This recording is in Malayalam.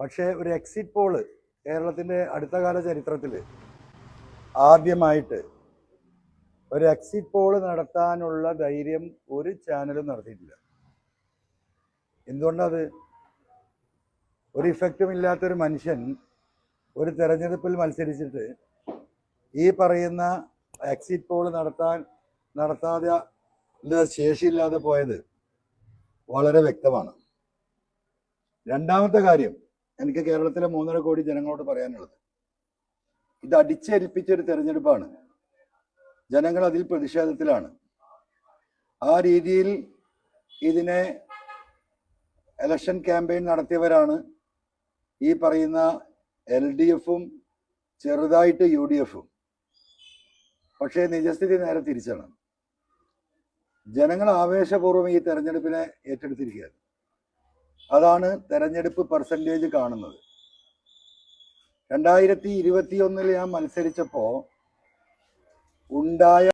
പക്ഷേ ഒരു എക്സിറ്റ് പോള് കേരളത്തിൻ്റെ അടുത്ത കാല ചരിത്രത്തിൽ ആദ്യമായിട്ട് ഒരു എക്സിറ്റ് പോള് നടത്താനുള്ള ധൈര്യം ഒരു ചാനലും നടത്തിയിട്ടില്ല. എന്തുകൊണ്ടത്? ഒരു ഇഫക്റ്റും ഇല്ലാത്തൊരു മനുഷ്യൻ ഒരു തെരഞ്ഞെടുപ്പിൽ മത്സരിച്ചിട്ട് ഈ പറയുന്ന എക്സിറ്റ് പോള് നടത്താതെ ശേഷിയില്ലാതെ പോയത് വളരെ വ്യക്തമാണ്. രണ്ടാമത്തെ കാര്യം എനിക്ക് കേരളത്തിലെ 3.5 കോടി ജനങ്ങളോട് പറയാനുള്ളത്, ഇത് അടിച്ചേൽപ്പിച്ചൊരു തെരഞ്ഞെടുപ്പാണ്. ജനങ്ങൾ അതിൽ പ്രതിഷേധത്തിലാണ്. ആ രീതിയിൽ ഇതിനെ ഇലക്ഷൻ ക്യാമ്പയിൻ നടത്തിയവരാണ് ഈ പറയുന്ന LDFും ചെറുതായിട്ട് UDFും. പക്ഷേ നിജസ്ഥിതി നേരെ തിരിച്ചാണ്. ജനങ്ങൾ ആവേശപൂർവ്വം ഈ തെരഞ്ഞെടുപ്പിനെ ഏറ്റെടുത്തിരിക്കുകയാണ്. അതാണ് തെരഞ്ഞെടുപ്പ് പെർസെൻറ്റേജ് കാണുന്നത്. 2021 ഞാൻ മത്സരിച്ചപ്പോൾ ഉണ്ടായ